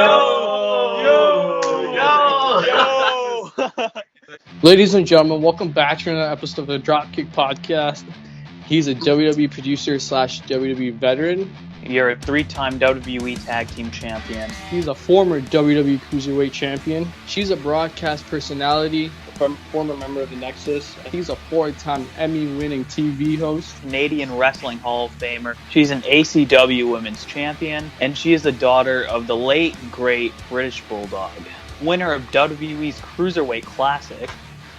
Yo! Ladies and gentlemen, welcome back to another episode of the DropKick Podcast. He's a WWE producer / WWE veteran. You're a 3-time WWE Tag Team Champion. He's a former WWE Cruiserweight Champion. She's a broadcast personality, a former member of the Nexus. He's a 4-time Emmy-winning TV host. Canadian Wrestling Hall of Famer. She's an ACW Women's Champion. And she is the daughter of the late, great British Bulldog. Winner of WWE's Cruiserweight Classic.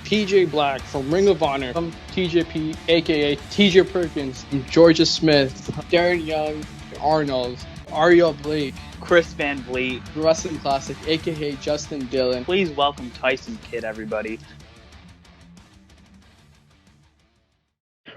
TJ Black from Ring of Honor. I'm TJP, a.k.a. TJ Perkins. I'm Georgia Smith. Darren Young. Arnold. Ariel Blake. Chris Van Vliet. Wrestling Classic, a.k.a. Justin Dillon. Please welcome Tyson Kidd, everybody.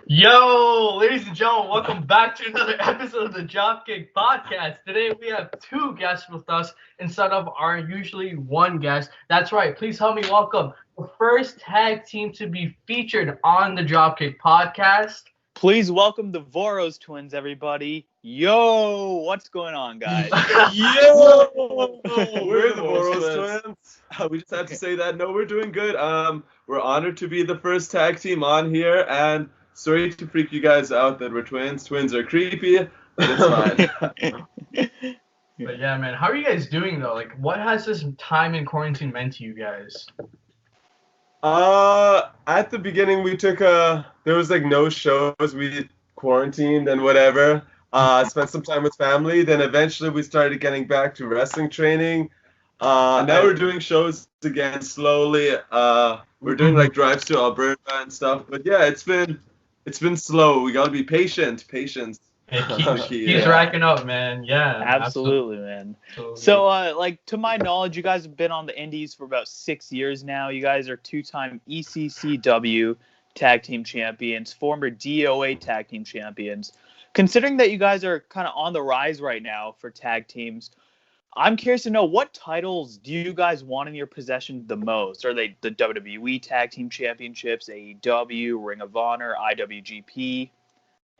Yo, ladies and gentlemen, welcome back to another episode of the DropKick Podcast. Today we have 2 guests with us instead of our usually 1 guest. That's right. Please help me welcome the first tag team to be featured on the DropKick Podcast. Please welcome the Voros twins, everybody. Yo, what's going on, guys? Yo, we're the Voros twins. We just had to say that. No, we're doing good. We're honored to be the first tag team on here, and sorry to freak you guys out that we're twins. Twins are creepy, but it's fine. But yeah, man, how are you guys doing though? Like, what has this time in quarantine meant to you guys? At the beginning we took there was like no shows, we quarantined and whatever. Spent some time with family, then eventually we started getting back to wrestling training. Now we're doing shows again slowly. We're doing like drives to Alberta and stuff. But yeah, it's been slow. We gotta be patient. Patience. He's racking up, man. Yeah. Absolutely, man. So, like, to my knowledge, you guys have been on the Indies for about 6 years now. You guys are 2-time ECCW Tag Team Champions, former DOA Tag Team Champions. Considering that you guys are kind of on the rise right now for tag teams, I'm curious to know, what titles do you guys want in your possession the most? Are they the WWE Tag Team Championships, AEW, Ring of Honor, IWGP,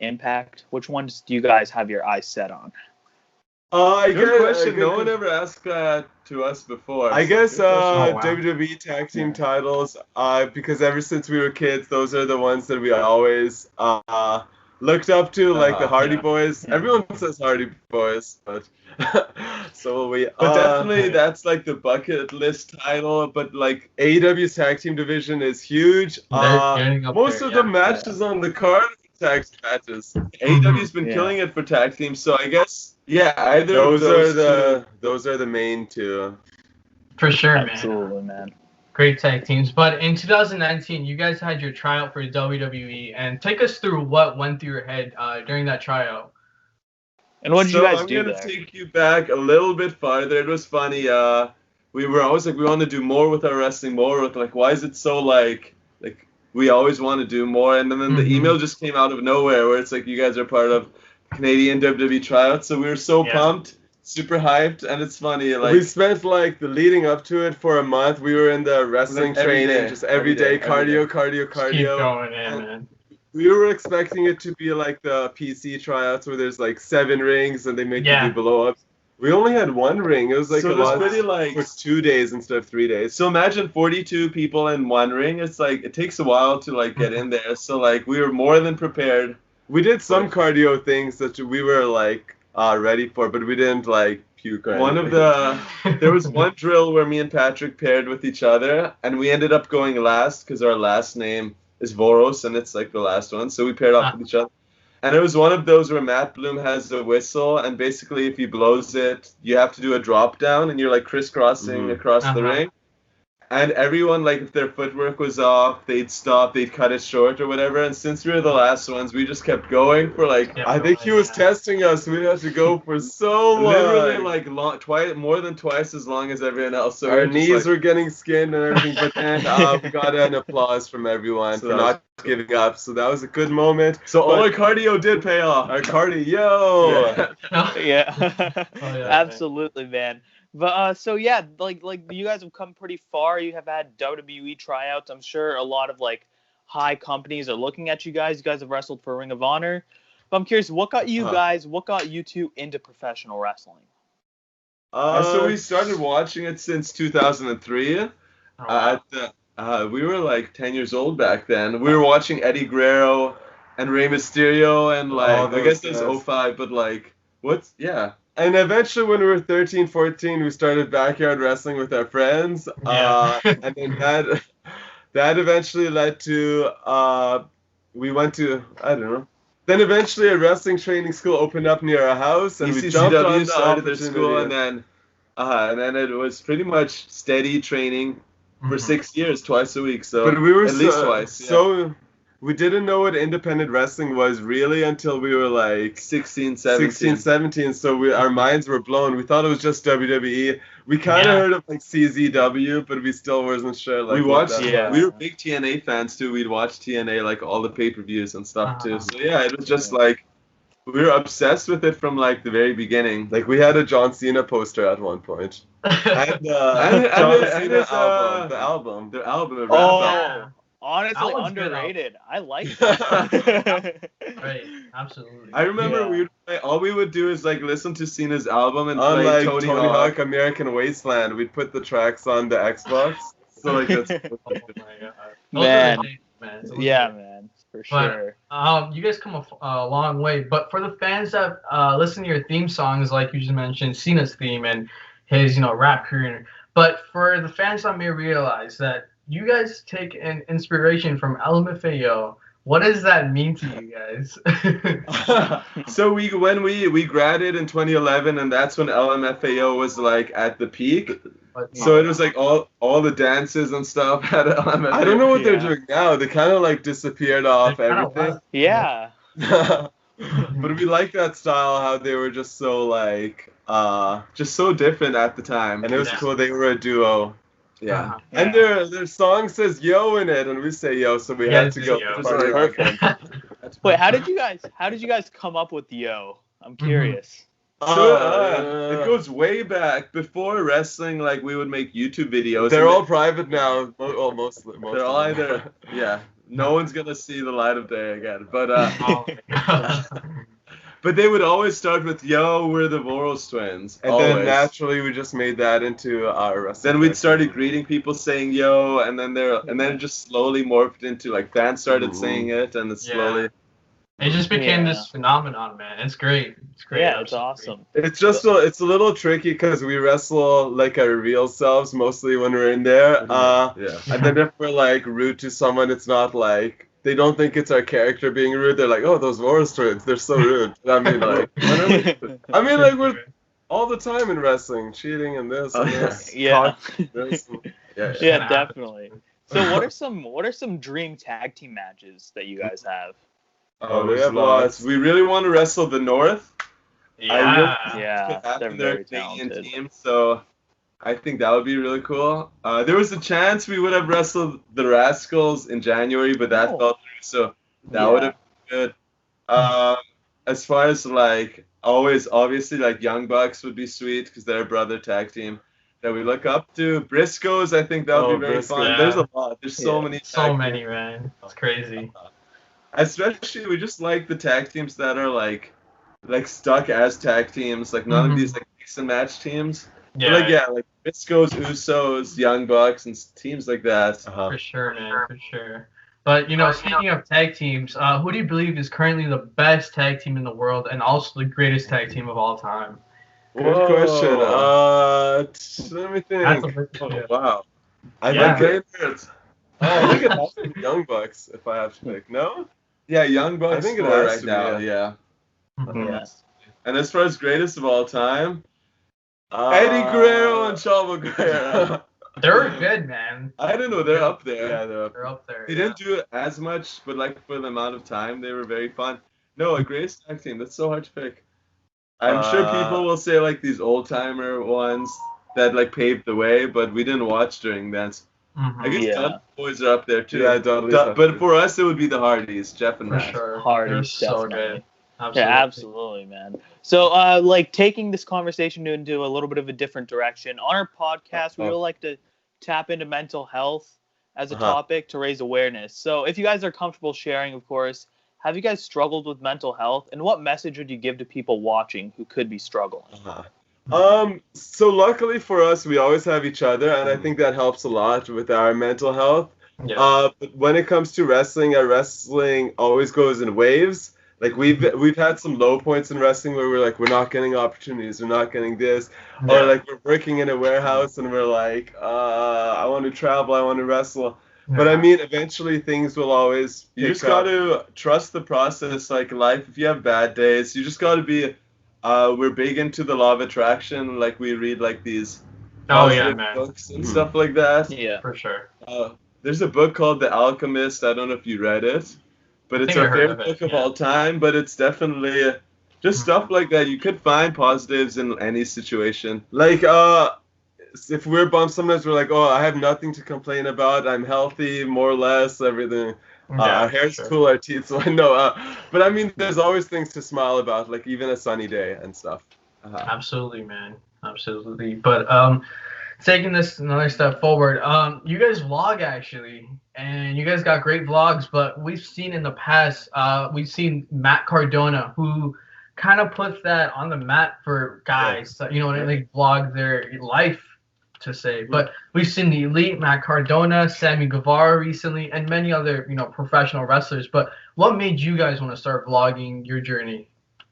Impact? Which ones do you guys have your eyes set on? Good question. No one ever asked that to us before. I guess WWE Tag Team titles, because ever since we were kids, those are the ones that we always looked up to, like the Hardy Boys. Yeah. Everyone says Hardy Boys, but so we. But definitely, that's like the bucket list title. But like AEW's tag team division is huge. Most of the matches on the card are tag matches. AEW's been killing it for tag teams, so I guess either those are the main 2. For sure, man. Absolutely, man. Great tag teams. But in 2019, you guys had your tryout for WWE, and take us through what went through your head during that tryout. And what did you guys do there? I'm going to take you back a little bit farther. It was funny. We were always like, we want to do more with our wrestling, more with like, why is it so like we always want to do more? And then the email just came out of nowhere where it's like, you guys are part of Canadian WWE tryouts. So we were so pumped. Super hyped, and it's funny. Like, we spent like the leading up to it for a month. We were in the wrestling training, just every day, cardio. Keep going in, man. We were expecting it to be like the PC tryouts where there's like 7 rings and they make you do blow-ups. We only had 1 ring. It was like for 2 days instead of 3 days. So imagine 42 people in 1 ring. It's like it takes a while to like get in there. So like we were more than prepared. We did some cardio things that we were like ready for, but we didn't like puke or anything. There was one drill where me and Patrick paired with each other, and we ended up going last because our last name is Voros, and it's like the last one, so we paired off with each other. And it was one of those where Matt Bloom has a whistle, and basically if he blows it, you have to do a drop down, and you're like crisscrossing across the ring. And everyone, like, if their footwork was off, they'd stop, they'd cut it short or whatever. And since we were the last ones, we just kept going for, like, I think he was testing us. We had to go for so long. Literally, like, more than twice as long as everyone else. So our knees were getting skinned and everything. But then we got an applause from everyone for not giving up. So that was a good moment. So all our cardio did pay off. Our cardio. Absolutely, man. But so yeah, like you guys have come pretty far. You have had WWE tryouts. I'm sure a lot of like high companies are looking at you guys. You guys have wrestled for Ring of Honor. But I'm curious, what got you 2 into professional wrestling? So we started watching it since 2003. Oh, wow. We were like 10 years old back then. We were watching Eddie Guerrero and Rey Mysterio and like, I guess it was 05, but like, And eventually when we were 13, 14, we started backyard wrestling with our friends. Yeah. And then that eventually led to, we went to, I don't know. Then eventually a wrestling training school opened up near our house, and we jumped on the started their opportunity. school, and then it was pretty much steady training for 6 years, twice a week. So but we were at least twice. Yeah. So we didn't know what independent wrestling was really until we were like 16, 17. So our minds were blown. We thought it was just WWE. We kind of heard of like CZW, but we still wasn't sure. Like, we watched. Yeah. We were big TNA fans too. We'd watch TNA like all the pay-per-views and stuff too. So yeah, it was just like we were obsessed with it from like the very beginning. Like we had a John Cena poster at one point. And John Cena album. The album. Oh. Honestly, underrated. I like that. Right, absolutely. I remember all we would do is like listen to Cena's album and on play like Tony Hawk, American Wasteland. We'd put the tracks on the Xbox. So like that's man. Yeah, man, for sure. You guys come a long way. But for the fans that listen to your theme songs, like you just mentioned, Cena's theme and his rap career. But for the fans that may realize that you guys take an inspiration from LMFAO. What does that mean to you guys? So when we graduated in 2011, and that's when LMFAO was like at the peak. So it was like all the dances and stuff at LMFAO. I don't know what they're doing now. They kind of like disappeared off everything. Yeah. But we like that style, how they were just so like just so different at the time. And it was cool. They were a duo. Yeah. And their song says yo in it, and we say yo, so we had to go. Perfect. Wait, how did you guys come up with yo? I'm curious. It goes way back before wrestling. Like we would make YouTube videos. They're all private now. Well, mostly. They're all either no one's gonna see the light of day again. But but they would always start with yo, we're the Voros twins. And then naturally we just made that into our wrestling. Then we'd started greeting people saying yo, and then it just slowly morphed into like fans started saying it, and it slowly. It just became this phenomenon, man. It's great. It's great. Yeah, it's awesome. It's just it's a little tricky because we wrestle like our real selves mostly when we're in there. And then if we're like rude to someone, it's not like they don't think it's our character being rude. They're like, oh, those Voros twins, they're so rude. I mean, like, we're all the time in wrestling, cheating and this and this. Yeah, this and, yeah, definitely. So, what are some dream tag team matches that you guys have? Oh, we have lots. We really want to wrestle the North. They're very talented. Team, so I think that would be really cool. There was a chance we would have wrestled the Rascals in January, but that fell through, so that would have been good. As far as like obviously like Young Bucks would be sweet because they're a brother tag team that we look up to. Briscoes, I think that would be very fun. Yeah. There's a lot. There's so many. So many, man. It's crazy. Especially, we just like the tag teams that are like stuck as tag teams, like none of these like mix and match teams. Yeah. Like Briscoes, Usos, Young Bucks, and teams like that. For sure, man. For sure. But speaking of tag teams, who do you believe is currently the best tag team in the world and also the greatest tag team of all time? Good question. Let me think. That's a big question. Wow. I think it has to be Young Bucks if I have to pick. No? Yeah, Young Bucks. I think it has has to right be, now. Yes. And as far as greatest of all time, Eddie Guerrero and Chavo Guerrero. They're good, man. I don't know. They're up there. Yeah, They're up there. They didn't do it as much, but like for the amount of time, they were very fun. No, a greatest tag team. That's so hard to pick. I'm sure people will say like these old timer ones that like paved the way, but we didn't watch during that. I guess Dudley Boys are up there too. Yeah, Dudley's but for us, it would be the Hardys, Jeff and Matt. For sure. Hardys, so definitely. good. Absolutely. Yeah, absolutely, man. So, like taking this conversation into a little bit of a different direction. On our podcast, we would like to tap into mental health as a topic to raise awareness. So, if you guys are comfortable sharing, of course, have you guys struggled with mental health, and what message would you give to people watching who could be struggling? So luckily for us, we always have each other, and I think that helps a lot with our mental health. Yeah. But when it comes to wrestling, our wrestling always goes in waves. Like we've had some low points in wrestling where we're like, we're not getting opportunities, we're not getting this, or like we're working in a warehouse and we're like, I want to travel, I want to wrestle. But I mean, eventually things will always. You just got to trust the process. Like life, if you have bad days, you just got to be. We're big into the law of attraction. Like we read like these books and stuff like that. Yeah, for sure. There's a book called The Alchemist. I don't know if you read it, but it's our favorite book of all time. But it's definitely just stuff like that. You could find positives in any situation. Like if we're bummed, sometimes we're like, oh, I have nothing to complain about. I'm healthy, more or less, everything. Our hair's cool, our teeth, so I know. But I mean, there's always things to smile about, like even a sunny day and stuff. Absolutely, man. Absolutely. But taking this another step forward, you guys vlog actually, and you guys got great vlogs, but we've seen in the past, we've seen Matt Cardona, who kind of puts that on the map for guys, you know, when they vlog their life, to say. But we've seen the elite Matt Cardona, Sammy Guevara recently, and many other, you know, professional wrestlers. But what made you guys want to start vlogging your journey?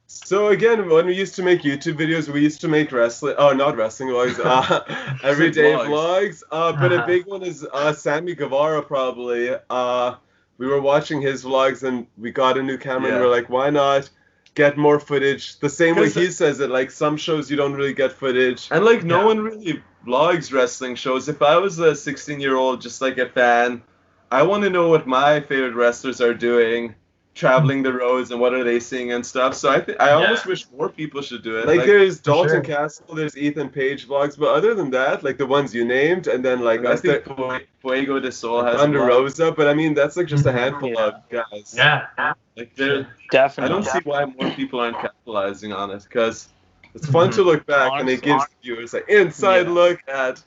So again, when we used to make YouTube videos, we used to make not wrestling vlogs, everyday vlogs. But a big one is Sammy Guevara probably. We were watching his vlogs and we got a new camera and we're like, why not get more footage? The same way he says it, like some shows you don't really get footage. And like no one really vlogs wrestling shows. If I was a 16-year-old, just like a fan, I want to know what my favorite wrestlers are doing, traveling the roads, and what are they seeing and stuff. So I almost wish more people should do it. Like there's Dalton Castle, there's Ethan Page vlogs, but other than that, like the ones you named, and then like I think Fuego de Sol has Thunder Rosa, but I mean that's like just a handful of guys. Yeah. Like they're definitely. I don't see why more people aren't capitalizing on it, because it's fun to look back and it gives viewers an inside look at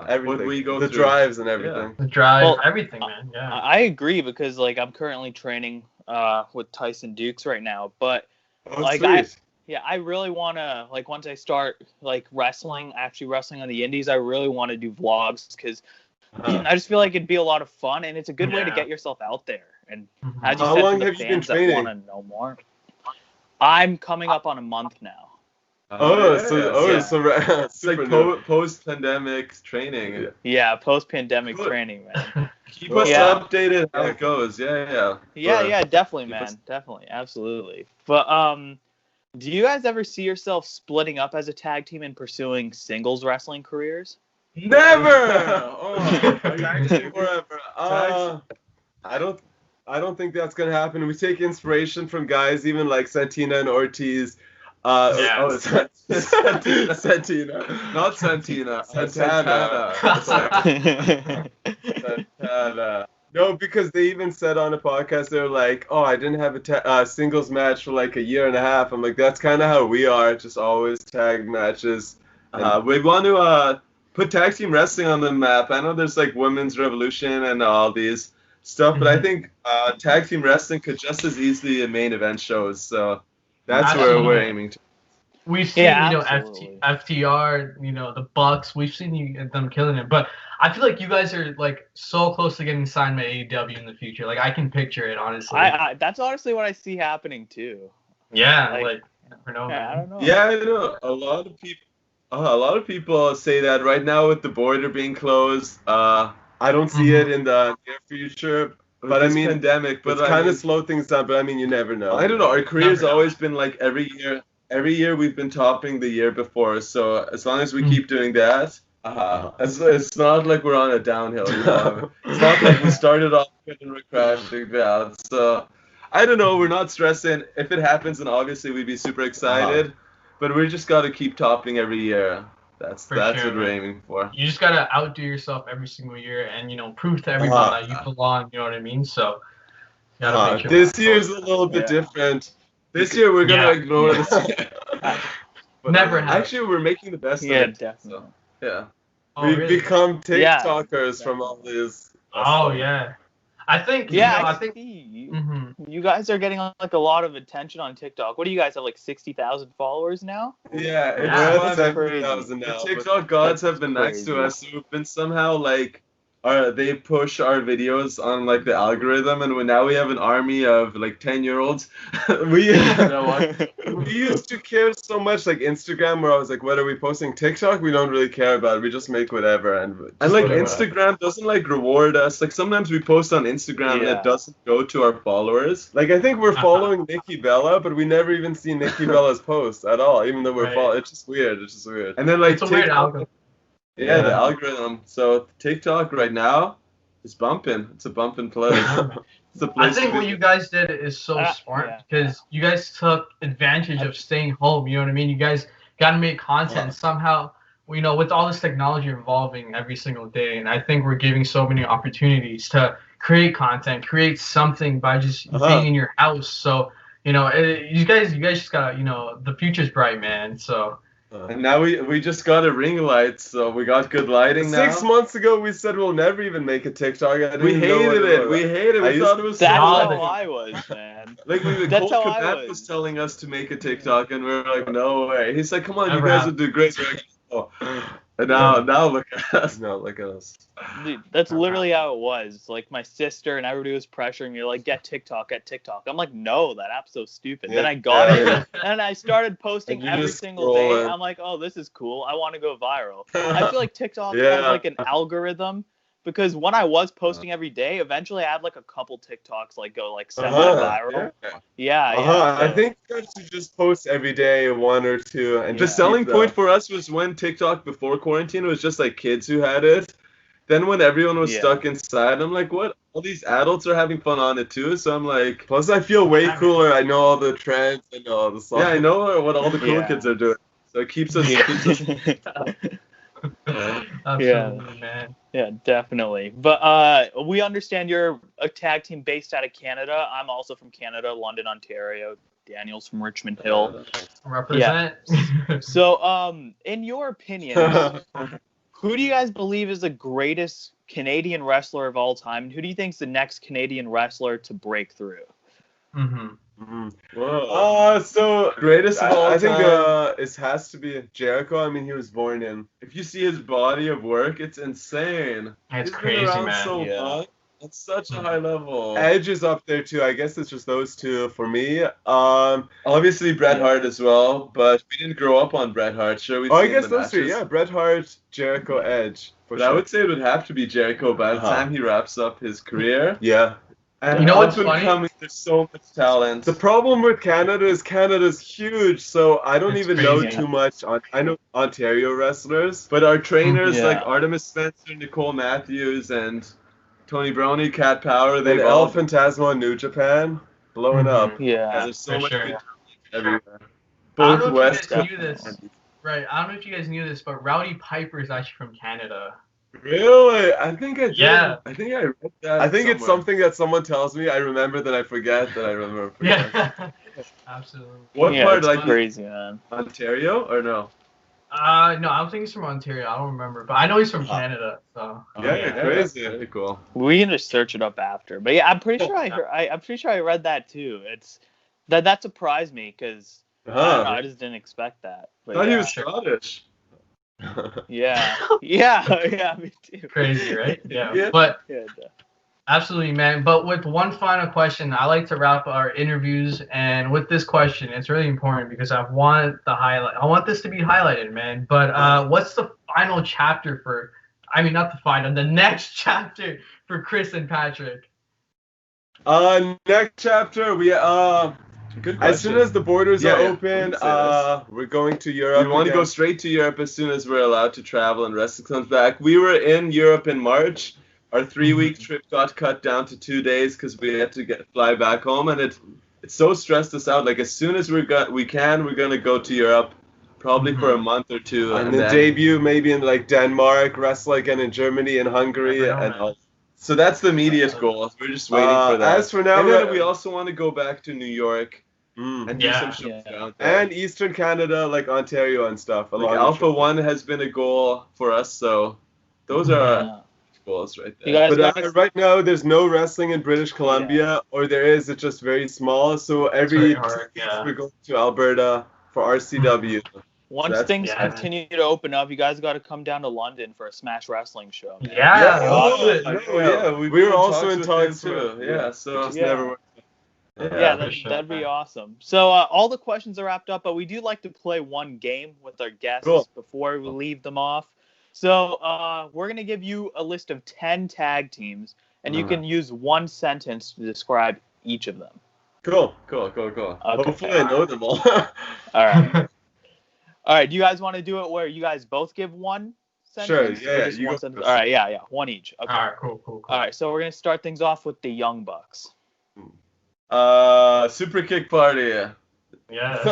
everything, we go the drives and everything. The drive, everything, man. Yeah. I agree because like I'm currently training with Tyson Dukes right now, but I really want to, like, once I start like actually wrestling on the indies, I really want to do vlogs because I just feel like it'd be a lot of fun and it's a good way to get yourself out there. And as you how said, long for the have you been fans that training? want to know more. I'm coming up on a month now. So it's like post-pandemic training. Yeah, post-pandemic training, man. Keep us updated how it goes. Yeah, definitely, man. Definitely, absolutely. But do you guys ever see yourself splitting up as a tag team and pursuing singles wrestling careers? Never. Tag team forever. I don't think that's gonna happen. We take inspiration from guys even like Santina and Ortiz. Santina. Not Santina. Santana. No, because they even said on a podcast, they were like, oh, I didn't have a singles match for like a year and a half. I'm like, that's kind of how we are, just always tag matches. We want to put tag team wrestling on the map. I know there's like Women's Revolution and all these stuff, but I think tag team wrestling could just as easily be main event shows. So that's where we're aiming to. We've seen, FTR, the Bucks. We've seen them killing it, but I feel like you guys are like so close to getting signed by AEW in the future. Like I can picture it, honestly. That's honestly what I see happening too. Yeah, like I don't know. Yeah, I know. A lot of people say that right now with the border being closed. I don't see it in the near future. But I mean, pandemic. But it's kind of slow things down. But I mean, you never know. I don't know. Our career's always been like every year. Every year we've been topping the year before, so as long as we keep doing that, it's not like we're on a downhill. It's not like we started off and we're crashing down. So I don't know. We're not stressing. If it happens, then obviously we'd be super excited. But we just got to keep topping every year. That's what we're aiming for. You just gotta outdo yourself every single year, and prove to everyone that you belong. You know what I mean? So make sure this year's a little bit different. This year we're gonna ignore this. Never. Actually, we're making the best of it. Definitely. So, We've become TikTokers from all this. Oh yeah. I think. Yeah, I think. You guys are getting like a lot of attention on TikTok. What do you guys have, like 60,000 followers now? Yeah, That's it's crazy. 7,000 now. The TikTok gods have been nice to us. We've been somehow like, they push our videos on like the algorithm, and now we have an army of like 10-year-olds. we used to care so much, like Instagram, where I was like, what are we posting? TikTok, we don't really care about it. We just make whatever, and like whatever. Instagram doesn't like reward us. Like sometimes we post on Instagram and it doesn't go to our followers. Like I think we're following Nikki Bella, but we never even see Nikki Bella's posts at all, even though we're following. It's just weird. And then like it's a weird algorithm. Yeah, the algorithm. So TikTok right now is bumping. It's a bumping place. I think what you guys did is so smart because you guys took advantage of staying home. You know what I mean? You guys got to make content somehow. You know, with all this technology evolving every single day, and I think we're giving so many opportunities to create content, create something by just being in your house. So you know, you guys just gotta, you know, the future's bright, man. So. And now we just got a ring light, so we got good lighting now. 6 months ago, we said we'll never even make a TikTok. We hated it. We thought it was That's solid. how I was, man. Like Colt Cabana was telling us to make a TikTok, and we were like, no way. He's like, come on, you guys would do great. And now look at us. No, look at us. Dude, that's literally how it was. Like my sister and everybody was pressuring me, like, get TikTok. I'm like, no, that app's so stupid. Then I got it, and I started posting every single day. I'm like, oh, this is cool. I want to go viral. I feel like TikTok has like an algorithm, because when I was posting every day, eventually I had like a couple TikToks like go like semi-viral. I think you should just post every day, one or two. And the selling point for us was when TikTok before quarantine was just like kids who had it. Then when everyone was stuck inside, I'm like, what? All these adults are having fun on it too. So I'm like, plus I feel way cooler. I know all the trends. I know all the songs. Yeah, I know what all the cool kids are doing. So it keeps us. Absolutely, man. Yeah, definitely. But we understand you're a tag team based out of Canada. I'm also from Canada, London, Ontario. Daniel's from Richmond Hill. Represent. Yeah. So, in your opinion, who do you guys believe is the greatest Canadian wrestler of all time? And who do you think is the next Canadian wrestler to break through? So greatest of all time. I think it has to be Jericho. I mean, he was born in. If you see his body of work, it's insane. It's crazy, man. So long. It's such a high level. Edge is up there too. I guess it's just those two for me. Obviously Bret Hart as well, but we didn't grow up on Bret Hart. Sure, I guess those three. Yeah, Bret Hart, Jericho, Edge. But sure. I would say it would have to be Jericho by the time he wraps up his career. Yeah. And you know what's funny? There's so much talent. The problem with Canada is Canada's huge, so I don't even know too much. I know Ontario wrestlers, but our trainers like Artemis Spencer, Nicole Matthews, and Tony Brony, Cat Power, they've all El Phantasmo in New Japan blowing up. Yeah, there's so much good everywhere. Both I don't know if you guys knew this. Right, I don't know if you guys knew this, but Rowdy Piper is actually from Canada. Really? I think I did. Yeah. I think I read that. I think it's something that someone tells me. I remember, then I forget. Then I remember. Yeah. Absolutely. What part? Like crazy, man. Ontario or no? No, I don't think he's from Ontario. I don't remember, but I know he's from Canada. So. Crazy. Very cool. We can just search it up after. But yeah, I'm pretty sure I'm pretty sure I read that too. It's that surprised me because I don't know, I just didn't expect that. But I thought he was Scottish. Yeah, me too. Crazy, right? Yeah. But absolutely, man. But with one final question, I like to wrap our interviews, and with this question, it's really important because I want this to be highlighted, man. But what's the final chapter for? I mean, not the final, the next chapter for Chris and Patrick. Next chapter, we as soon as the borders are open, we're going to Europe. We want to go straight to Europe as soon as we're allowed to travel and wrestling comes back. We were in Europe in March. Our 3-week trip got cut down to 2 days because we had to fly back home, and it so stressed us out. Like as soon as we're gonna go to Europe, probably for a month or two, and then debut maybe in like Denmark, wrestle again in Germany and Hungary, and all. So that's the immediate goal. We're just waiting for that. As for now, and then we also want to go back to New York. And do some shows down there. And Eastern Canada, like Ontario and stuff. Like Alpha 1 has been a goal for us, so those are goals right You there. guys But right now, there's no wrestling in British Columbia, or there is, it's just very small. So every 2 weeks we're going to Alberta for RCW. Once things continue to open up, you guys got to come down to London for a Smash Wrestling show. Man. We were also in talks too. Yeah, so just never worked. That'd be awesome. So all the questions are wrapped up, but we do like to play one game with our guests before we leave them off. So we're going to give you a list of 10 tag teams, and you can use one sentence to describe each of them. Cool. Okay. Hopefully I know them all. All right. All right. Do you guys want to do it where you guys both give one sentence? Sure. Yeah. You one sentence? All right. Yeah. One each. Okay. All right. Cool. All right. So we're going to start things off with the Young Bucks. Super Kick Party. Yes.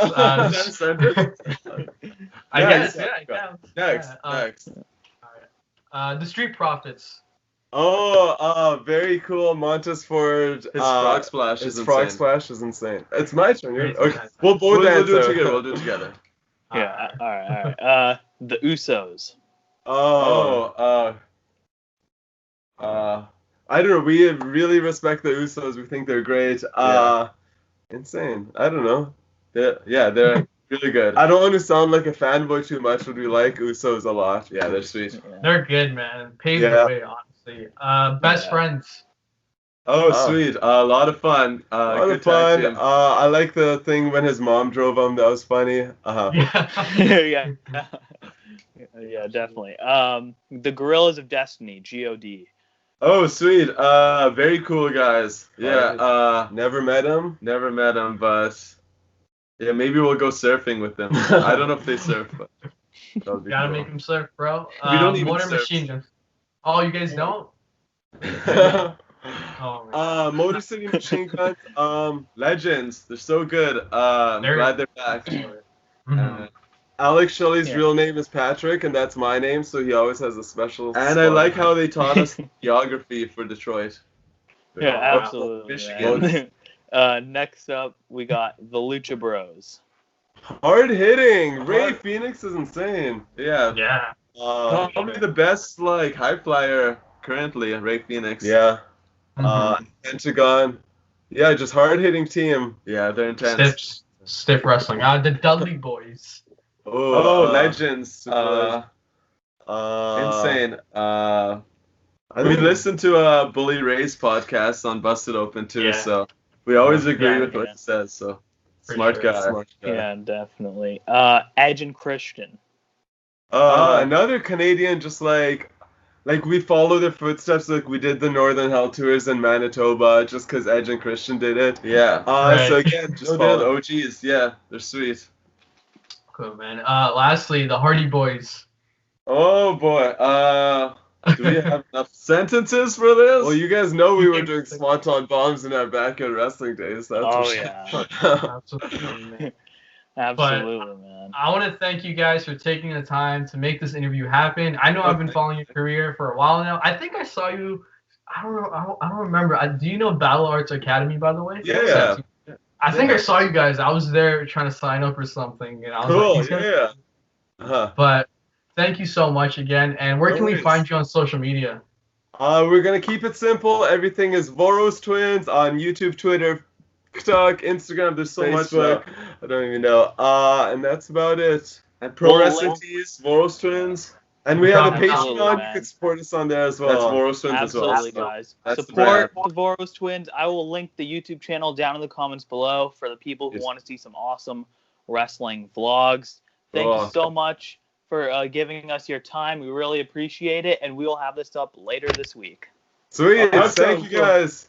I guess. Yeah. Next. The Street Profits. Oh, very cool. Montesford. His frog splash is insane. Frog splash is insane. It's my turn. Okay. We'll do it together. Yeah. All right. The Usos. I don't know. We really respect the Usos. We think they're great. Insane. I don't know. They're really good. I don't want to sound like a fanboy too much, but we like Usos a lot. Yeah, they're sweet. Yeah. They're good, man. Paved the way, honestly. Best Friends. Oh, sweet. A lot of fun. Good fun. I like the thing when his mom drove him. That was funny. Yeah, definitely. The Gorillas of Destiny, GOD. Oh, sweet. Very cool guys. Yeah. Never met him, but yeah, maybe we'll go surfing with them. I don't know if they surf, but gotta make them surf, bro. We don't even Motor surf. Machine Guns. Oh, you guys don't? Motor City Machine Guns. Legends. They're so good. Glad they're back. Alex Shelley's real name is Patrick, and that's my name, so he always has a special spot. I like how they taught us geography for Detroit. Yeah, absolutely. Michigan. Next up, we got the Lucha Bros. Hard hitting. Ray Phoenix is insane. Yeah. Probably the best high flyer currently, Ray Phoenix. Yeah. Pentagon. Yeah, just hard hitting team. Yeah, they're intense. Stiff wrestling. The Dudley Boys. Legends. Insane. We listened to Bully Ray's podcast on Busted Open too, so we always agree with what he says. So smart guy. Yeah, definitely. Edge and Christian. Another Canadian, just like we follow their footsteps, like we did the Northern Hell tours in Manitoba, just because Edge and Christian did it. Yeah. So again, just follow the OGs. Yeah, they're sweet. Cool, man. Lastly, the Hardy Boys. Oh boy. Do we have enough sentences for this? Well, you guys know we were doing swanton bombs in our backyard wrestling days. That's Absolutely. Absolutely, man. I want to thank you guys for taking the time to make this interview happen. I know I've been following your career for a while now. I think I saw you. I don't know. I don't remember. Do you know Battle Arts Academy, by the way? Yeah. I think I saw you guys. I was there trying to sign up or something, and I was like, But thank you so much again. And where can we find you on social media? We're gonna keep it simple. Everything is Voros Twins on YouTube, Twitter, TikTok, Instagram. There's so much now. I don't even know. And that's about it. And Pro Wrestling Tees, Voros Twins. And we have a Patreon. You can support us on there as well. That's Voros Twins as well. Absolutely, guys. Support the Voros Twins. I will link the YouTube channel down in the comments below for the people who want to see some awesome wrestling vlogs. Thank you so much for giving us your time. We really appreciate it, and we will have this up later this week. Sweet. Thank you, guys.